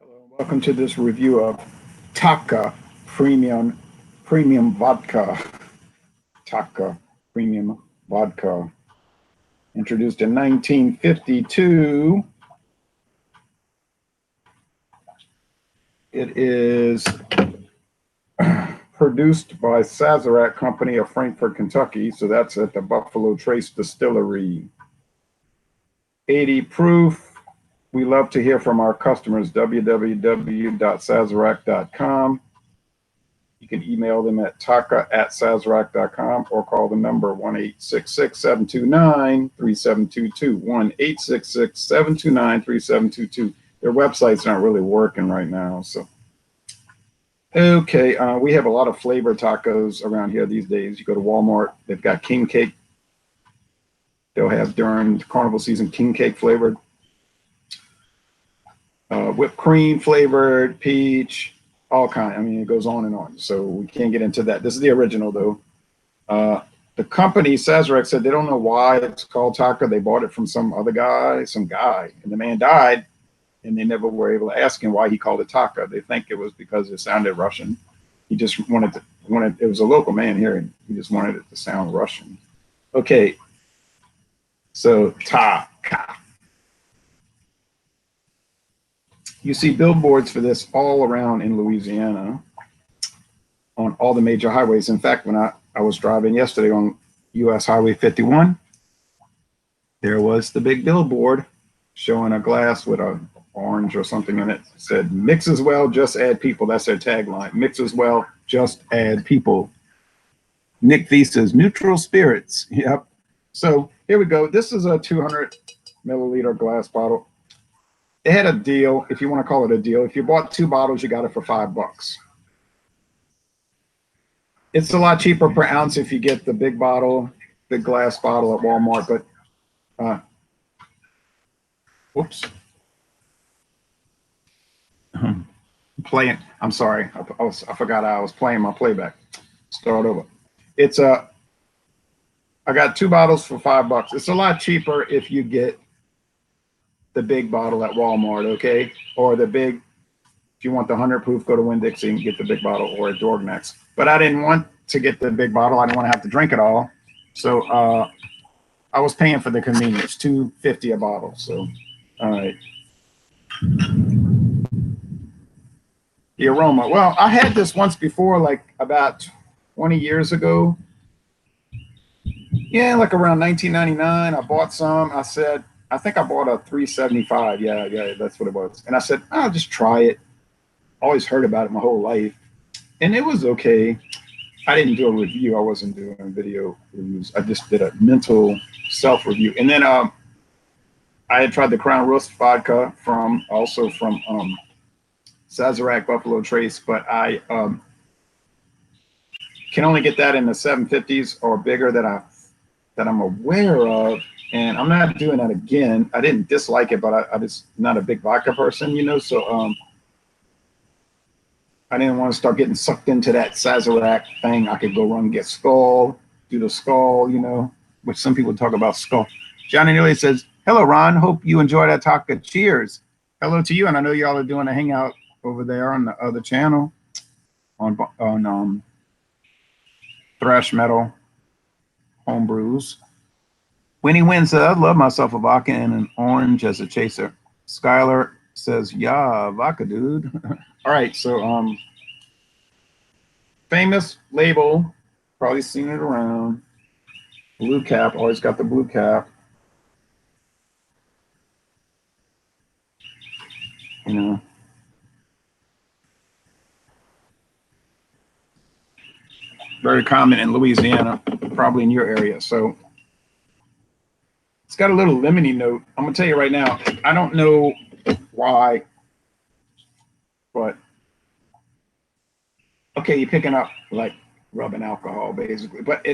Hello, welcome to this review of Taka Premium Vodka. Taka Premium Vodka. Introduced in 1952. It is produced by Sazerac Company of Frankfort, Kentucky. So that's at the Buffalo Trace Distillery. 80 proof. We love to hear from our customers, www.sazerac.com. You can email them at taka@sazerac.com or call the number 1-866-729-3722, 1-866-729-3722. Their websites aren't really working right now. So, okay, we have a lot of flavor tacos around here these days. You go to Walmart, they've got king cake. They'll have during the carnival season king cake flavored. Whipped cream flavored, peach, all kind. I mean, it goes on and on. So we can't get into that. This is the original, though. The company, Sazerac, said they don't know why it's called Taka. They bought it from some guy, and the man died, and they never were able to ask him why he called it Taka. They think it was because it sounded Russian. He just wanted it was a local man here, and he just wanted it to sound Russian. Okay, so Taka. You see billboards for this all around in Louisiana on all the major highways. In fact, when I was driving yesterday on US Highway 51, there was the big billboard showing a glass with an orange or something in it. It said, mix as well, just add people. That's their tagline. Mix as well, just add people. Nick V says, neutral spirits. Yep. So here we go. This is a 200 milliliter glass bottle. They had a deal, if you want to call it a deal. If you bought 2 bottles, you got it for $5. It's a lot cheaper per ounce if you get the big bottle, big glass bottle at Walmart. But, whoops. Playing. I'm sorry. I forgot I was playing my playback. Start over. It's I got 2 bottles for $5. It's a lot cheaper if you get the big bottle at Walmart, okay? Or the big, if you want the 100 proof, go to Winn-Dixie and get the big bottle, or at Dorgnax. But I didn't want to get the big bottle. I didn't want to have to drink it all. So I was paying for the convenience, $2.50 a bottle. So, all right. The aroma. Well, I had this once before, like about 20 years ago. Yeah, like around 1999. I bought some. I think I bought a 375. Yeah, that's what it was. And I said, I'll just try it. Always heard about it my whole life. And it was okay. I didn't do a review. I wasn't doing video reviews. I just did a mental self-review. And then I had tried the Crown Roast vodka from Sazerac Buffalo Trace, but I can only get that in the 750s or bigger that I'm aware of. And I'm not doing that again. I didn't dislike it, but I just not a big vodka person, you know. So I didn't want to start getting sucked into that Sazerac thing. I could go run and get Skull, do the Skull, you know, which some people talk about Skull. Johnny Neely says, hello, Ron. Hope you enjoy that Taka. Cheers. Hello to you. And I know y'all are doing a hangout over there on the other channel on thrash metal homebrews. Winnie Wynn said, I love myself a vodka and an orange as a chaser. Skylar says, yeah, vodka, dude. All right, so famous label, probably seen it around. Blue cap, always got the blue cap. You know. Very common in Louisiana, probably in your area. So it's got a little lemony note. I'm gonna tell you right now, I don't know why, but okay, you're picking up like rubbing alcohol basically, but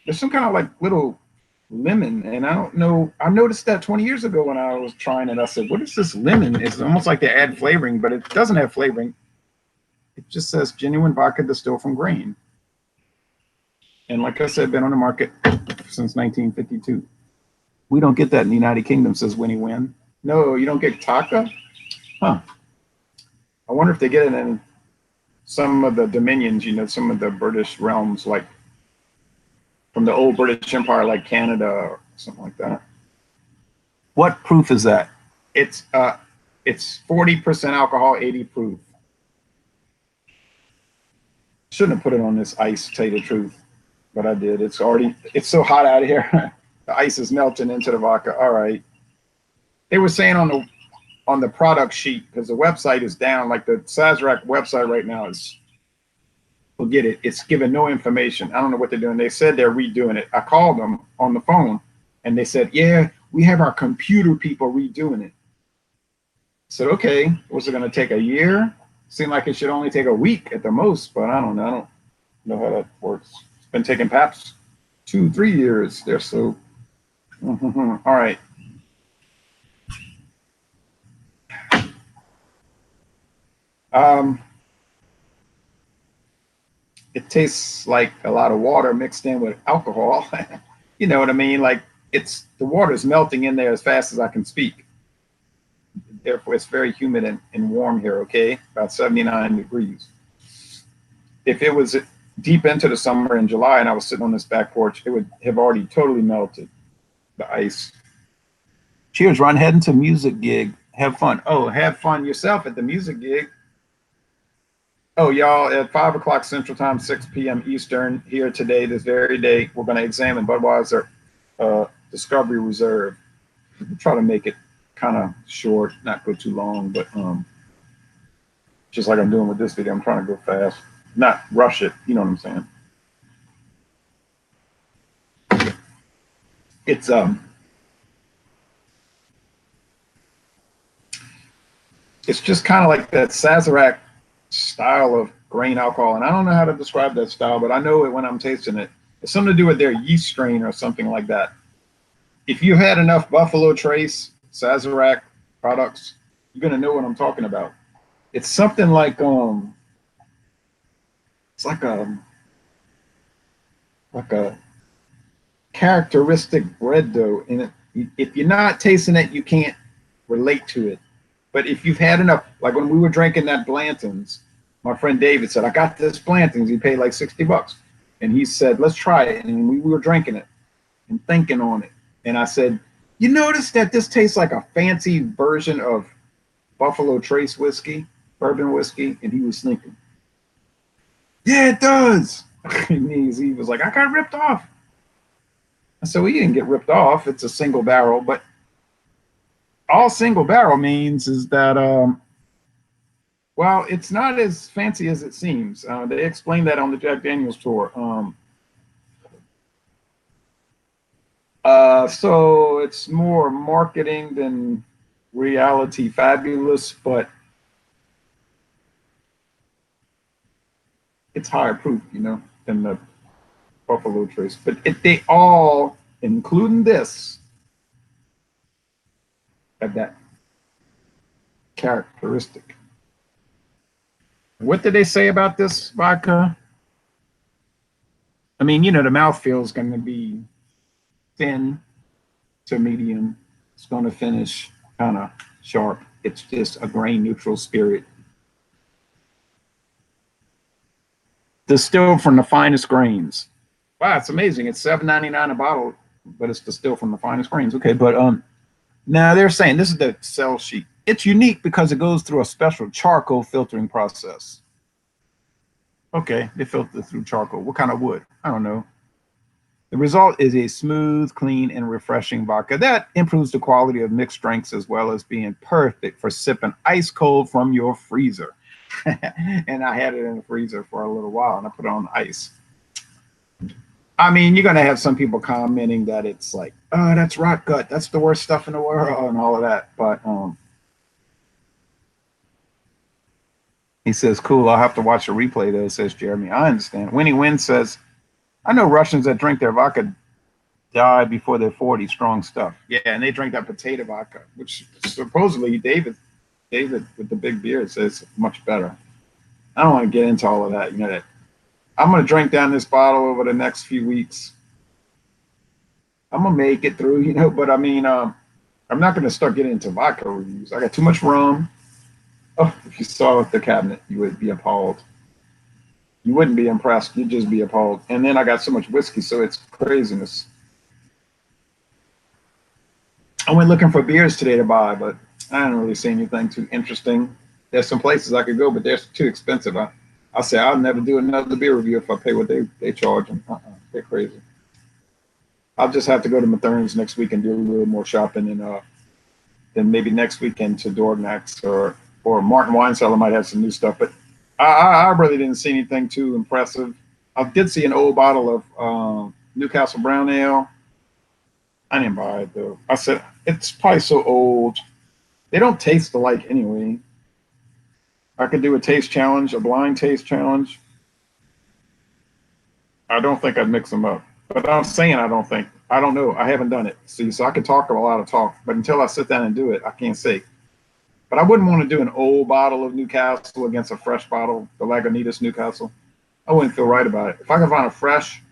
there's some kind of like little lemon, and I don't know. I noticed that 20 years ago when I was trying it. I said, what is this lemon? It's almost like they add flavoring, but it doesn't have flavoring. It just says genuine vodka distilled from grain. And like I said, been on the market since 1952. We don't get that in the United Kingdom, says Winnie Wynn. No, you don't get taka? Huh. I wonder if they get it in some of the dominions, some of the British realms, like from the old British Empire, like Canada or something like that. What proof is that? It's 40% alcohol, 80 proof. Shouldn't have put it on this ice, to tell you the truth, but I did. It's so hot out here. The ice is melting into the vodka. All right. They were saying on the product sheet, because the website is down, like the Sazerac website right now is, forget it. It's giving no information. I don't know what they're doing. They said they're redoing it. I called them on the phone and they said, yeah, we have our computer people redoing it. I said, okay, was it going to take a year? Seemed like it should only take a week at the most, but I don't know. I don't know how that works. It's been taking perhaps 2-3 years. They're so. All right. It tastes like a lot of water mixed in with alcohol. You know what I mean? Like the water is melting in there as fast as I can speak. Therefore, it's very humid and warm here, okay? About 79 degrees. If it was deep into the summer in July and I was sitting on this back porch, it would have already totally melted, the ice. Cheers, Ron. Heading to music gig. Have fun. Oh, have fun yourself at the music gig. Oh, y'all, at 5 o'clock Central Time, 6 p.m. Eastern, here today, this very day, we're going to examine Budweiser Discovery Reserve. We'll try to make it kind of short, not go too long, but just like I'm doing with this video, I'm trying to go fast, not rush it. You know what I'm saying? It's just kind of like that Sazerac style of grain alcohol, and I don't know how to describe that style, but I know it when I'm tasting it. It's something to do with their yeast strain or something like that. If you had enough Buffalo Trace Sazerac products, you're gonna know what I'm talking about. It's something like it's like a characteristic bread dough, and if you're not tasting it, you can't relate to it. But if you've had enough, like when we were drinking that Blanton's, my friend David said, I got this Blanton's. He paid like $60. And he said, let's try it. And we were drinking it and thinking on it. And I said, you notice that this tastes like a fancy version of Buffalo Trace whiskey, bourbon whiskey? And he was thinking, yeah, it does. And he was like, I got ripped off. I said, well, you didn't get ripped off. It's a single barrel. But all single barrel means is that, well, it's not as fancy as it seems. They explained that on the Jack Daniels tour. So it's more marketing than reality fabulous, but it's higher proof, than the Buffalo Trace. But they all, including this, have that characteristic. What did they say about this vodka? I mean, the mouthfeel is going to be thin to medium. It's going to finish kind of sharp. It's just a grain neutral spirit. Distilled from the finest grains. Wow, it's amazing. It's $7.99 a bottle, but it's distilled from the finest grains. Okay, but now they're saying this is the sell sheet. It's unique because it goes through a special charcoal filtering process. Okay, they filter through charcoal. What kind of wood? I don't know. The result is a smooth, clean, and refreshing vodka that improves the quality of mixed drinks as well as being perfect for sipping ice cold from your freezer. And I had it in the freezer for a little while and I put it on ice. I mean, you're going to have some people commenting that it's like, oh, that's rot gut. That's the worst stuff in the world and all of that. But he says, cool, I'll have to watch the replay though, says Jeremy. I understand. Winnie Wynn says, I know Russians that drink their vodka die before they're 40, strong stuff. Yeah, and they drink that potato vodka, which supposedly David with the big beard says much better. I don't want to get into all of that. That I'm going to drink down this bottle over the next few weeks. I'm going to make it through, but I mean, I I'm not going to start getting into vodka reviews. I got too much rum. Oh, if you saw the cabinet, you would be appalled. You wouldn't be impressed. You'd just be appalled. And then I got so much whiskey, so it's craziness. I went looking for beers today to buy, but I didn't really see anything too interesting. There's some places I could go, but they're too expensive. I say I'll never do another beer review if I pay what they charge them. They're crazy. I'll just have to go to Mathern's next week and do a little more shopping, and then maybe next weekend to Dorgnax or Martin Wine Cellar might have some new stuff. But I really didn't see anything too impressive. I did see an old bottle of Newcastle Brown Ale. I didn't buy it though. I said it's probably so old. They don't taste alike anyway. I could do a taste challenge, a blind taste challenge. I don't think I'd mix them up. But I'm saying I don't think. I don't know. I haven't done it. See, so I could talk a lot of talk, but until I sit down and do it, I can't say. But I wouldn't want to do an old bottle of Newcastle against a fresh bottle, the Lagunitas Newcastle. I wouldn't feel right about it. If I could find a fresh,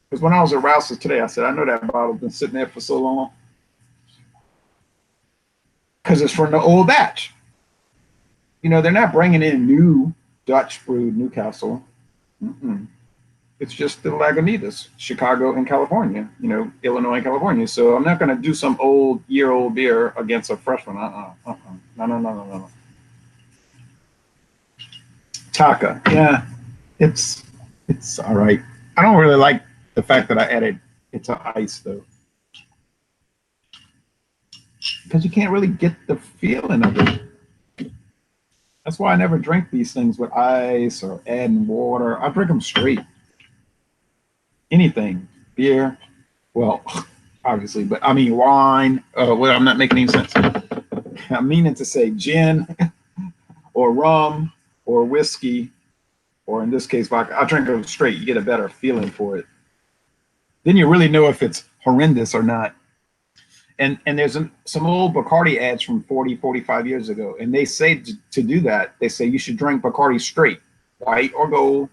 because when I was at Rouse's today, I said, I know that bottle's been sitting there for so long. Because it's from the old batch. You know, they're not bringing in new Dutch brewed Newcastle. It's just the Lagunitas, Chicago and California, you know, Illinois and California. So I'm not going to do some old year-old beer against a fresh one. No. Taka, yeah, it's all right. I don't really like the fact that I added it to ice though, because you can't really get the feeling of it. That's why I never drink these things with ice or adding water. I drink them straight. Anything, beer, well, obviously, but I mean wine. Well, I'm not making any sense. I'm meaning to say gin or rum or whiskey, or in this case, vodka. I drink them straight. You get a better feeling for it. Then you really know if it's horrendous or not. And there's some old Bacardi ads from 40, 45 years ago, and they say to do that. They say you should drink Bacardi straight, white or gold.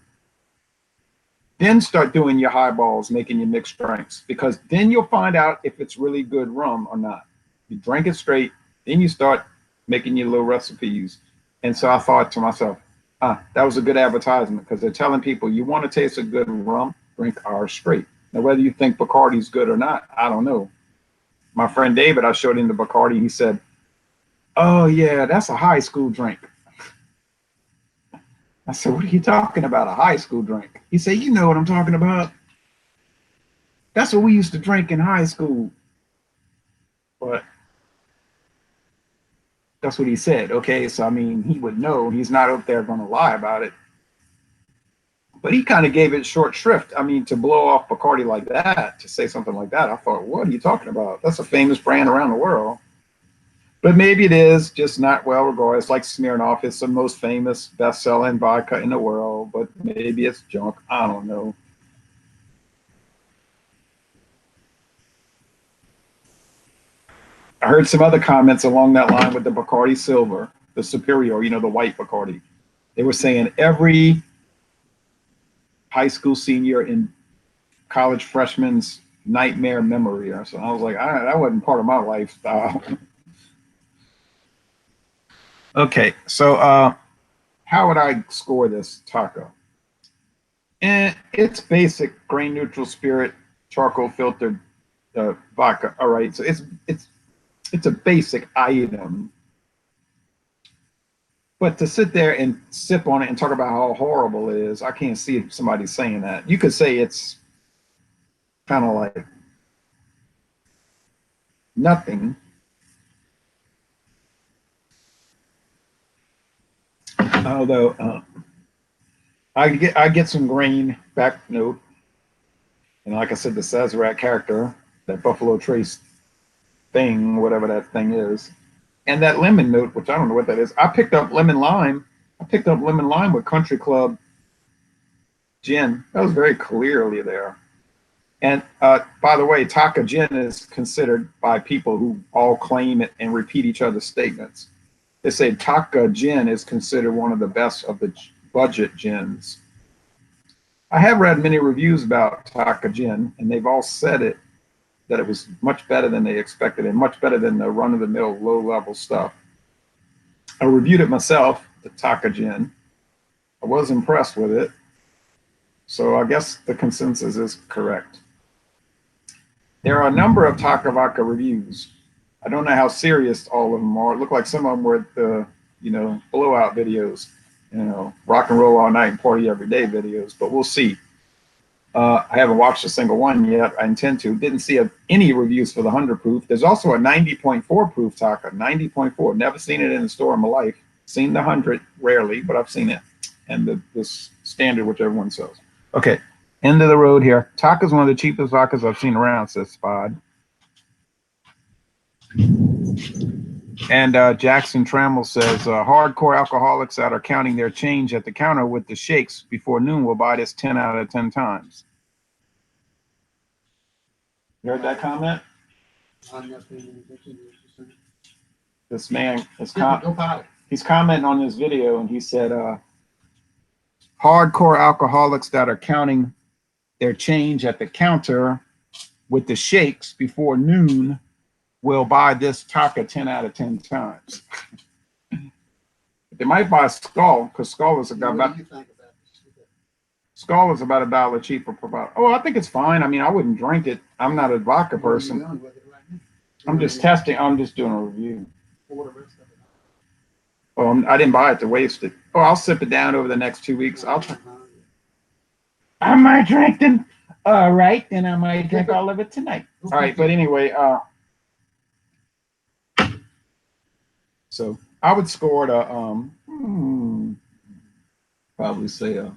Then start doing your highballs, making your mixed drinks, because then you'll find out if it's really good rum or not. You drink it straight, then you start making your little recipes. And so I thought to myself, that was a good advertisement, because they're telling people you want to taste a good rum, drink ours straight. Now, whether you think Bacardi's good or not, I don't know. My friend David, I showed him the Bacardi. He said, "Oh yeah, that's a high school drink." I said, "What are you talking about, a high school drink?" He said, "You know what I'm talking about. That's what we used to drink in high school." But that's what he said. Okay, so I mean, he would know. He's not up there going to lie about it. But he kind of gave it short shrift. I mean, to blow off Bacardi like that, to say something like that, I thought, what are you talking about? That's a famous brand around the world. But maybe it is just not well regarded. It's like Smirnoff. It's the most famous best-selling vodka in the world, but maybe it's junk. I don't know. I heard some other comments along that line with the Bacardi Silver, the Superior, you know, the white Bacardi. They were saying every high school senior and college freshman's nightmare memory. So I was like, that wasn't part of my lifestyle. Okay, so how would I score this taco? And it's basic grain neutral spirit, charcoal filtered vodka. All right, so it's a basic item. But to sit there and sip on it and talk about how horrible it is, I can't see somebody saying that. You could say it's kind of like nothing. Although I get some grain back note, and like I said, the Sazerac character, that Buffalo Trace thing, whatever that thing is, and that lemon note, which I don't know what that is. I picked up lemon lime. I picked up lemon lime with Country Club gin. That was very clearly there. And by the way, Taka gin is considered by people who all claim it and repeat each other's statements. They say Taka gin is considered one of the best of the budget gins. I have read many reviews about Taka gin, and they've all said it. that it was much better than they expected and much better than the run-of-the-mill low-level stuff. I reviewed it myself, the Taka Gin. I was impressed with it. So I guess the consensus is correct. There are a number of Taka Vodka reviews. I don't know how serious all of them are. It looked like some of them were the, blowout videos, rock and roll all night and party every day videos, but we'll see. I haven't watched a single one yet. I intend to. Didn't see any reviews for the 100 proof. There's also a 90.4 proof Taka, 90.4. Never seen it in the store in my life. Seen the 100 rarely, but I've seen it. And this standard, which everyone sells. Okay, end of the road here. Taka is one of the cheapest vodkas I've seen around, says Spod. And Jackson Trammell says, hardcore alcoholics that are counting their change at the counter with the shakes before noon will buy this 10 out of 10 times. You heard that comment? This man is he's commenting on this video, and he said, hardcore alcoholics that are counting their change at the counter with the shakes before noon will buy this Taka 10 out of 10 times. They might buy Skull, because Skull is about Skull is about $1 cheaper per bottle. Oh, I think it's fine. I mean, I wouldn't drink it. I'm not a vodka person. I'm just testing. I'm just doing a review. Oh, I didn't buy it to waste it. Oh, I'll sip it down over the next 2 weeks. I might drink them. All right, then I might drink all of it tonight. All right, but anyway, so I would score it probably say a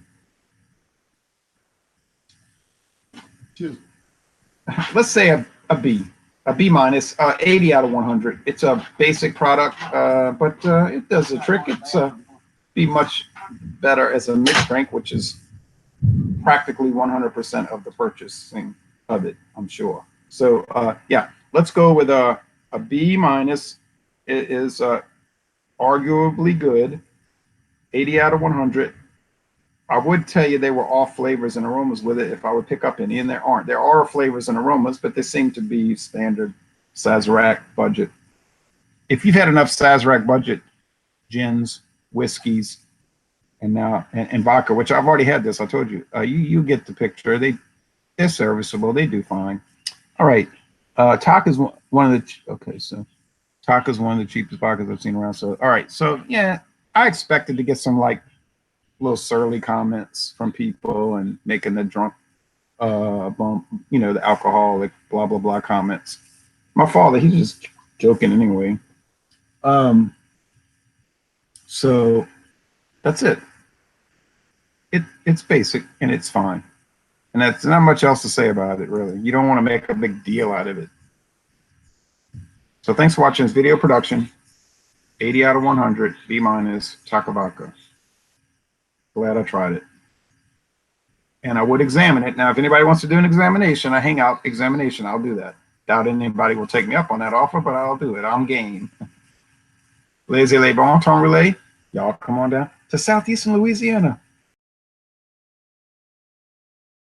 2. Let's say a B minus, 80 out of 100. It's a basic product, but it does the trick. It's be much better as a mixed drink, which is practically 100% of the purchasing of it, I'm sure. So yeah, let's go with a B minus. It is arguably good, 80 out of 100. I would tell you they were off flavors and aromas with it if I would pick up any, and there aren't. There are flavors and aromas, but they seem to be standard Sazerac budget. If you've had enough Sazerac budget gins, whiskeys, and now and vodka, which I've already had this, I told you, you get the picture. They're serviceable. They do fine. All right, Taka is one of the Taka is one of the cheapest vodkas I've seen around. So all right, so yeah, I expected to get some like little surly comments from people and making the drunk bump, the alcoholic blah blah blah comments. My father, he's just joking anyway. So that's it. It's basic and it's fine, and that's not much else to say about it, really. You don't want to make a big deal out of it. So thanks for watching this video production. 80 out of 100, B minus, Taka Vodka. Glad I tried it. And I would examine it. Now, if anybody wants to do an examination, a hangout examination, I'll do that. Doubt anybody will take me up on that offer, but I'll do it. I'm game. Laissez les bon temps relay. Y'all come on down to southeastern Louisiana.